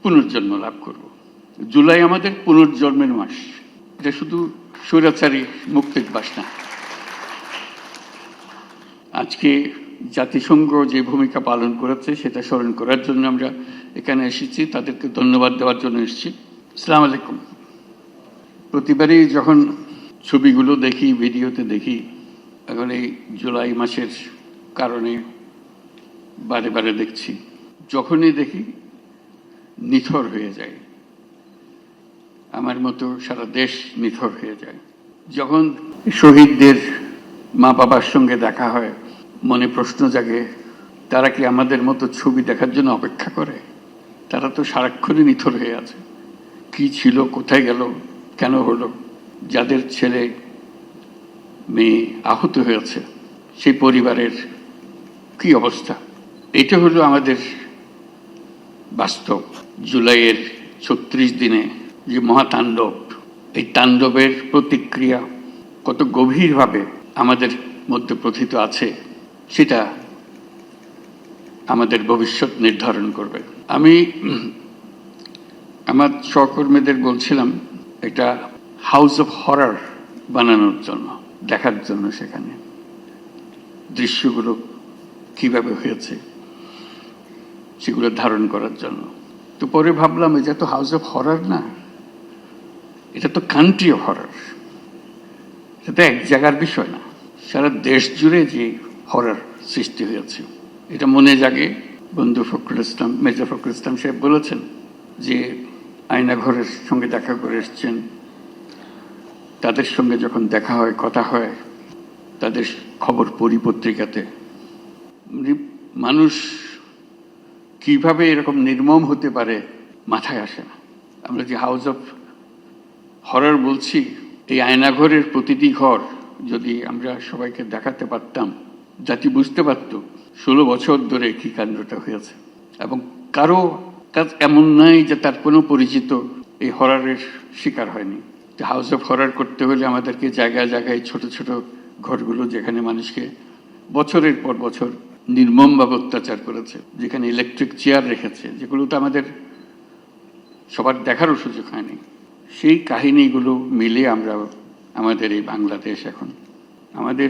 পুনর্জন্ম লাভ করব। জুলাই আমাদের পুনর্জন্মের মাস। এটা শুধু স্বৈরাচারী মুক্তির বাস না। আজকে জাতিসংঘ যে ভূমিকা পালন করেছে সেটা স্মরণ করার জন্য আমরা এখানে এসেছি, তাদেরকে ধন্যবাদ দেওয়ার জন্য এসেছি। আসসালামু আলাইকুম। প্রতিবারই যখন ছবিগুলো দেখি, ভিডিওতে দেখি, এখন এই জুলাই মাসের কারণে বারে বারে দেখছি, যখনই দেখি নিথর হয়ে যায়। আমার মতো সারা দেশ নিথর হয়ে যায়। যখন শহীদদের মা বাবার সঙ্গে দেখা হয়, মনে প্রশ্ন জাগে, তারা কি আমাদের মতো ছবি দেখার জন্য অপেক্ষা করে? তারা তো সারাক্ষণই নিথর হয়ে আছে। কি ছিল, কোথায় গেল, কেন হলো? যাদের ছেলে মেয়ে আহত হয়েছে, সেই পরিবারের কি অবস্থা? এটা হলো আমাদের বাস্তব। জুলাইয়ের 36 দিনে যে মহাতাণ্ডব, এই তাণ্ডবের প্রতিক্রিয়া কত গভীরভাবে আমাদের মধ্যে প্রথিত আছে, সেটা আমাদের ভবিষ্যৎ নির্ধারণ করবে। আমি আমার সহকর্মীদের বলছিলাম একটা হাউস অফ হরর বানানোর জন্য, দেখার জন্য সেখানে দৃশ্যগুলো কিভাবে হয়েছে সেগুলো ধারণ করার জন্য। তো পরে ভাবলাম, এটা তো হাউস অফ হরর না, এটা তো কান্ট্রি অফ হরর। এটা তো এক জায়গার বিষয় না, সারা দেশ জুড়ে যে হরর সৃষ্টি হয়েছে, এটা মনে জাগে। বন্ধু ফখরুল ইসলাম, মেজর ফখরুল ইসলাম সাহেব বলেছেন যে আয়নাঘরের সঙ্গে দেখা করে এসছেন, তাদের সঙ্গে যখন দেখা হয়, কথা হয়, তাদের খবর পড়ি পত্রিকাতে, মানুষ কিভাবে এরকম নির্মম হতে পারে মাথায় আসে না। আমরা যে হাউস অফ হরর বলছি, এই আয়নাঘরের প্রতিটি ঘর যদি আমরা সবাইকে দেখাতে পারতাম, জাতি বুঝতে পারত 16 বছর ধরে কি কাণ্ডটা হয়েছে। এবং কারো কাজ এমন নাই যে তার কোনো পরিচিত এই হররের শিকার হয়নি। হাউস অফ হরর করতে হলে আমাদেরকে জায়গায় জায়গায় ছোট ছোট ঘরগুলো, যেখানে মানুষকে বছরের পর বছর নির্মমভাবে অত্যাচার করেছে, যেখানে ইলেকট্রিক চেয়ার রেখেছে, যেগুলো তো আমাদের সবার দেখারও সুযোগ হয়নি, সেই কাহিনীগুলো মিলে আমরা আমাদের এই বাংলাদেশ, এখন আমাদের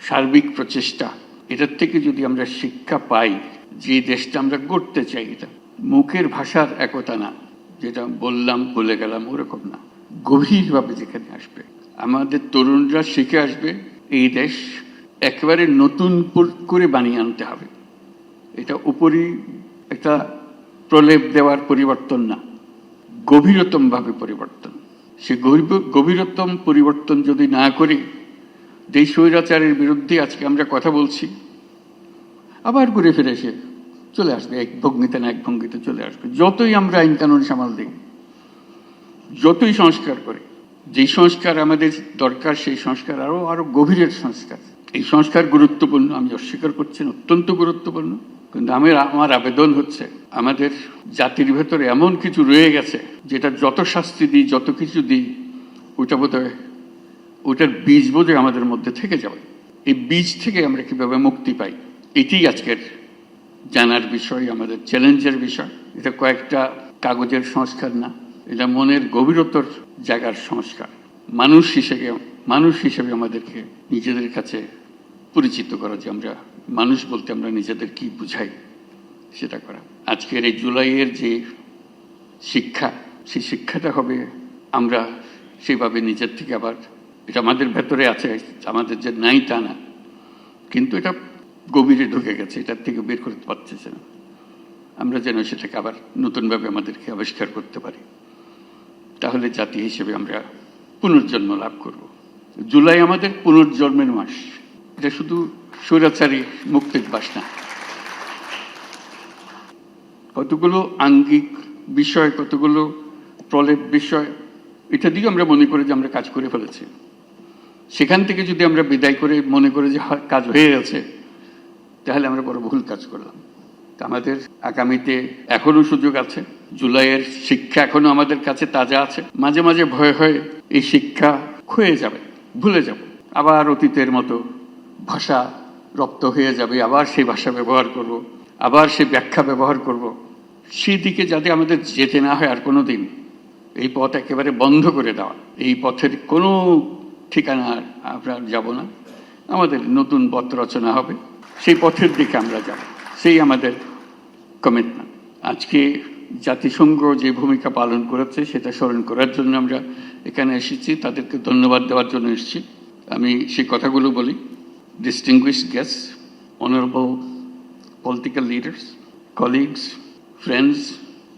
সার্বিক প্রচেষ্টা, এটার থেকে যদি আমরা শিক্ষা পাই, যে দেশটা আমরা গড়তে চাই, এটা মুখের ভাষার একতা না, যেটা বললাম ভুলে গেলাম ওরকম না, গভীরভাবে যেখানে আসবে, আমাদের তরুণরা শিখে আসবে, এই দেশ একেবারে নতুন করে বানিয়ে আনতে হবে। এটা উপরই একটা প্রলেপ দেওয়ার পরিবর্তন না, গভীরতমভাবে পরিবর্তন। সে গভীরতম পরিবর্তন যদি না করি, যে স্বৈরাচারের বিরুদ্ধে আজকে আমরা কথা বলছি, আবার ঘুরে ফিরে এসে চলে আসবে, এক ভঙ্গিতে না এক ভঙ্গিতে চলে আসবে। যতই আমরা আইন কানুন সামাল দিই, যতই সংস্কার করি, যে সংস্কার আমাদের দরকার, সেই সংস্কার আরো গভীরের সংস্কার। এই সংস্কার গুরুত্বপূর্ণ, আমি অস্বীকার করছি না, অত্যন্ত গুরুত্বপূর্ণ। কিন্তু আমার আবেদন হচ্ছে, আমাদের জাতির ভেতরে এমন কিছু রয়ে গেছে, যেটা যত শাস্তি দিই, যত কিছু দিই, ওইটা বোধহয় ওইটার বীজ বোধহয় আমাদের মধ্যে থেকে যাবে। এই বীজ থেকে আমরা কিভাবে মুক্তি পাই, এটাই আজকের জানার বিষয়, আমাদের চ্যালেঞ্জের বিষয়। এটা কয়েকটা কাগজের সংস্কার না, এটা মনের গভীরতর জায়গার সংস্কার। মানুষ হিসেবে আমাদেরকে নিজেদের কাছে পরিচিত করা, যে আমরা মানুষ বলতে আমরা নিজেদের কি বুঝাই, সেটা করা। আজকের এই জুলাইয়ের যে শিক্ষা, সেই শিক্ষাটা হবে আমরা সেভাবে নিজের থেকে আবার, এটা আমাদের ভেতরে আছে, আমাদের যে নাই তা না, কিন্তু এটা গভীরে ঢুকে গেছে, এটার থেকে বের করতে পারতেছে না। আমরা যেন সেটাকে আবার নতুনভাবে আমাদেরকে আবিষ্কার করতে পারি, তাহলে জাতি হিসেবে আমরা পুনর্জন্ম লাভ করব। জুলাই আমাদের পুনর্জন্মের মাস। এটা শুধু স্বৈরাচারী মুক্তির বাস না। কতগুলো আঙ্গিক বিষয়, কতগুলো প্রলেপ বিষয়, এটা দিয়ে আমরা মনে করি যে আমরা কাজ করে ফেলেছি। সেখান থেকে যদি আমরা বিদায় করে মনে করি যে কাজ হয়ে গেছে, তাহলে আমরা বড় ভুল কাজ করলাম। আমাদের আগামীতে এখনো সুযোগ আছে। জুলাইয়ের শিক্ষা এখনো আমাদের কাছে তাজা আছে। মাঝে মাঝে ভয় হয় এই শিক্ষা ক্ষয়ে যাবে, ভুলে যাব, আবার অতীতের মতো ভাষা রপ্ত হয়ে যাবে, আবার সেই ভাষা ব্যবহার করব, আবার সেই ব্যাখ্যা ব্যবহার করব। সেই দিকে যাতে আমাদের যেতে না হয় আর কোনো দিন, এই পথ একেবারে বন্ধ করে দেওয়া। এই পথের কোনো ঠিকানা আমরা যাব না, আমাদের নতুন পথ রচনা হবে, সেই পথের দিকে আমরা যাব, সেই আমাদের কমিটমেন্ট। আজকে জাতিসংঘ যে ভূমিকা পালন করেছে সেটা স্মরণ করার জন্য আমরা এখানে এসেছি, তাদেরকে ধন্যবাদ দেওয়ার জন্য এসেছি। আমি সেই কথাগুলো বলি। Distinguished guests, honorable political leaders, colleagues, friends,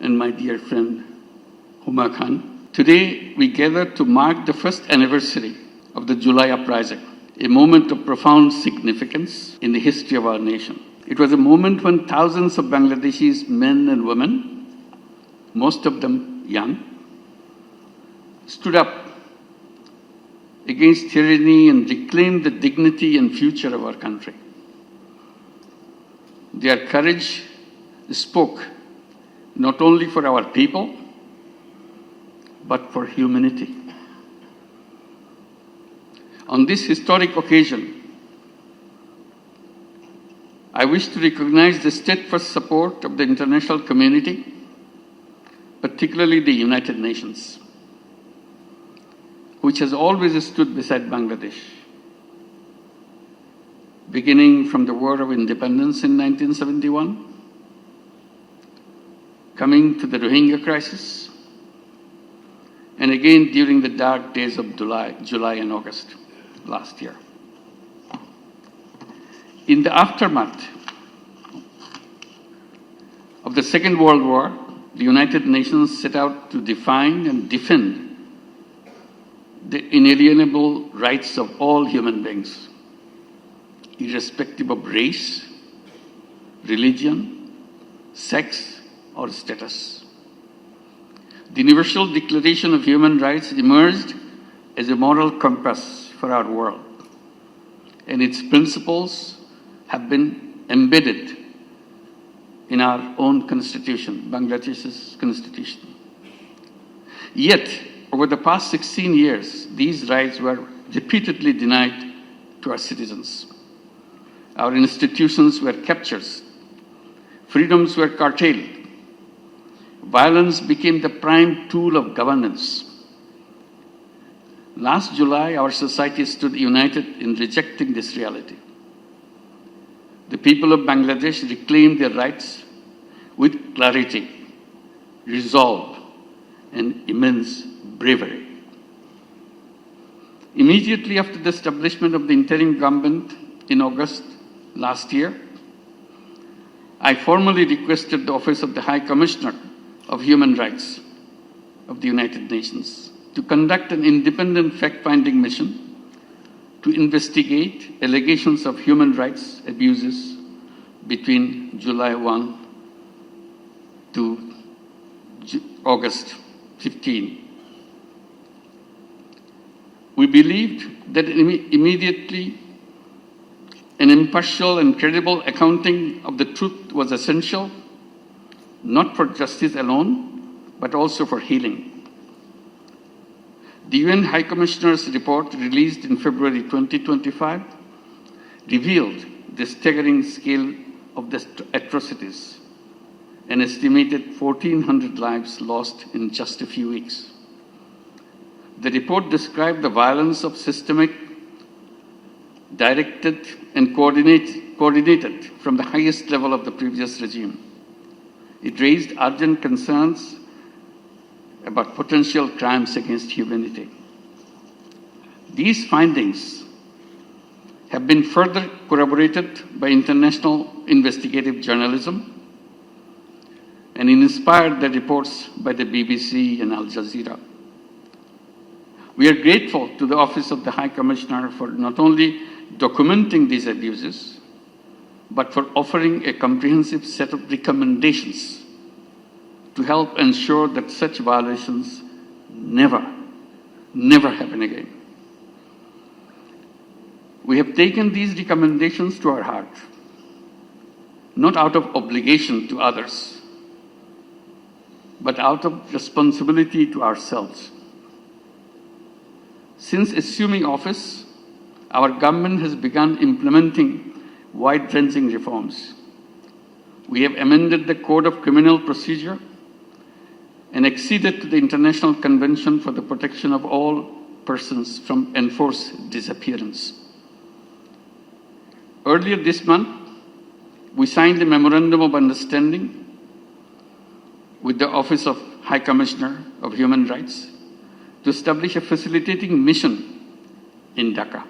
and my dear friend Huma Khan. Today we gather to mark the first anniversary of the July uprising, a moment of profound significance in the history of our nation. It was a moment when thousands of Bangladeshis, men and women, most of them young, stood up against tyranny and reclaimed the dignity and future of our country. Their courage spoke not only for our people, but for humanity. On this historic occasion, I wish to recognize the steadfast support of the international community, particularly the United Nations, which has always stood beside Bangladesh, beginning from the War of Independence in 1971, coming to the Rohingya crisis, and again during the dark days of July and August last year. In the aftermath of the Second World War, the United Nations set out to define and defend the inalienable rights of all human beings, irrespective of race, religion, sex, or status. The Universal Declaration of Human Rights emerged as a moral compass for our world, and its principles have been embedded in our own constitution, Bangladesh's constitution. Yet, over the past 16 years, these rights were repeatedly denied to our citizens. Our institutions were captured, freedoms were curtailed, violence became the prime tool of governance. Last July, our society stood united in rejecting this reality. The people of Bangladesh reclaimed their rights with clarity, resolve, and immense bravery. Immediately after the establishment of the interim government in August last year, I formally requested the Office of the High Commissioner of Human Rights of the United Nations to conduct an independent fact-finding mission to investigate allegations of human rights abuses between July 1 to August 15. We believed that immediately an impartial and credible accounting of the truth was essential, not for justice alone, but also for healing. The UN High Commissioner's report released in February 2025 revealed the staggering scale of the atrocities, an estimated 1,400 lives lost in just a few weeks. The report described the violence of systemic, directed and coordinated from the highest level of the previous regime. It raised urgent concerns about potential crimes against humanity. These findings have been further corroborated by international investigative journalism and inspired the reports by the BBC and Al Jazeera. We are grateful to the Office of the High Commissioner for not only documenting these abuses, but for offering a comprehensive set of recommendations to help ensure that such violations never happen again. We have taken these recommendations to our heart, not out of obligation to others, but out of responsibility to ourselves. Since assuming office, our government has begun implementing wide-ranging reforms We have amended the Code of Criminal Procedure and acceded to the International Convention for the Protection of All Persons from Enforced Disappearance. Earlier this month, we signed a Memorandum of Understanding with the Office of High Commissioner of Human Rights to establish a facilitating mission in Dhaka.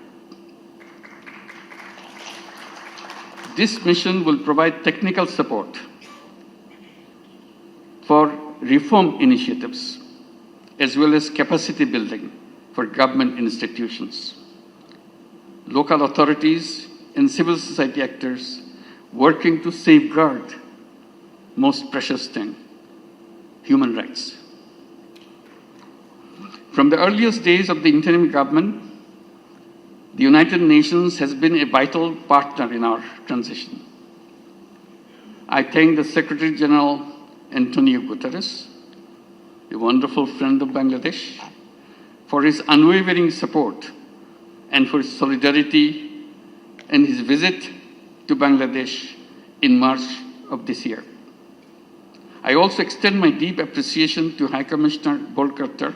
This mission will provide technical support for reform initiatives as well as capacity building for government institutions, local authorities, and civil society actors working to safeguard most precious thing, human rights. From the earliest days of the interim government, the United Nations has been a vital partner in our transition. I thank the Secretary General Antonio Guterres, a wonderful friend of Bangladesh, for his unwavering support and for his solidarity and his visit to Bangladesh in March of this year. I also extend my deep appreciation to High Commissioner Volker,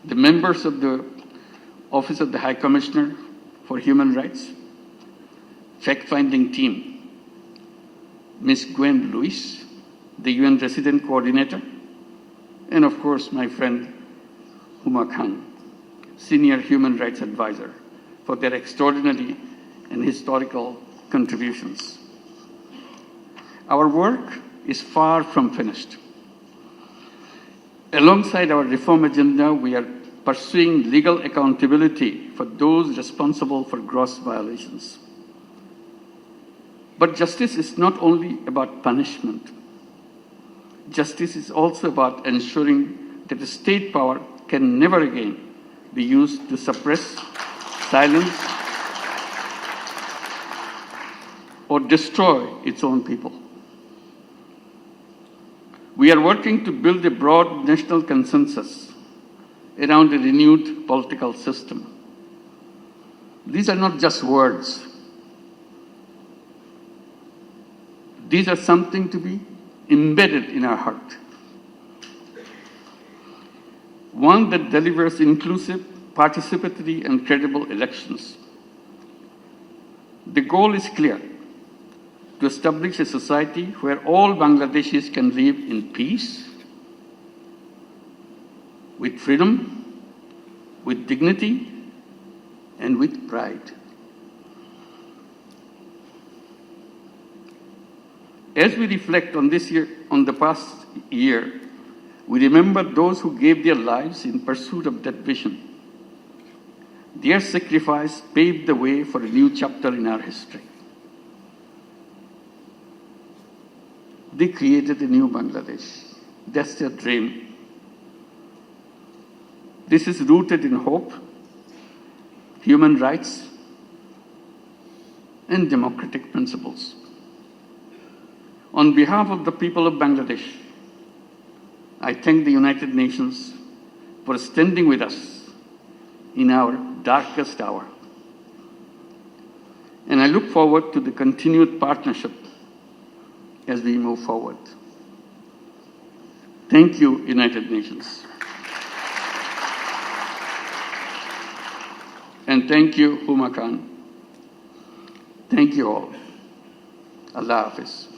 the members of the Office of the High Commissioner for Human Rights, fact-finding team, Ms. 𝐒𝐿𝐴 Lewis, the UN Resident Coordinator, and of course my friend Huma Khan, Senior Human Rights Advisor, for their extraordinary and historical contributions. Our work is far from finished. Alongside our reform agenda, we are pursuing legal accountability for those responsible for gross violations. But justice is not only about punishment. Justice is also about ensuring that the state power can never again be used to suppress, silence, or destroy its own people. We are working to build a broad national consensus around a renewed political system. These are not just words. These are something to be embedded in our heart. One that delivers inclusive, participatory, and credible elections. The goal is clear: to establish a society where all Bangladeshis can live in peace, with freedom, with dignity, and with pride. As we reflect on the past year, we remember those who gave their lives in pursuit of that vision. Their sacrifice paved the way for a new chapter in our history. They created a new Bangladesh. That's their dream. This is rooted in hope, human rights, and democratic principles. On behalf of the people of Bangladesh, I thank the United Nations for standing with us in our darkest hour. And I look forward to the continued partnership as we move forward. Thank you, United Nations. And thank you, Huma Khan. Thank you all. Allah Hafiz.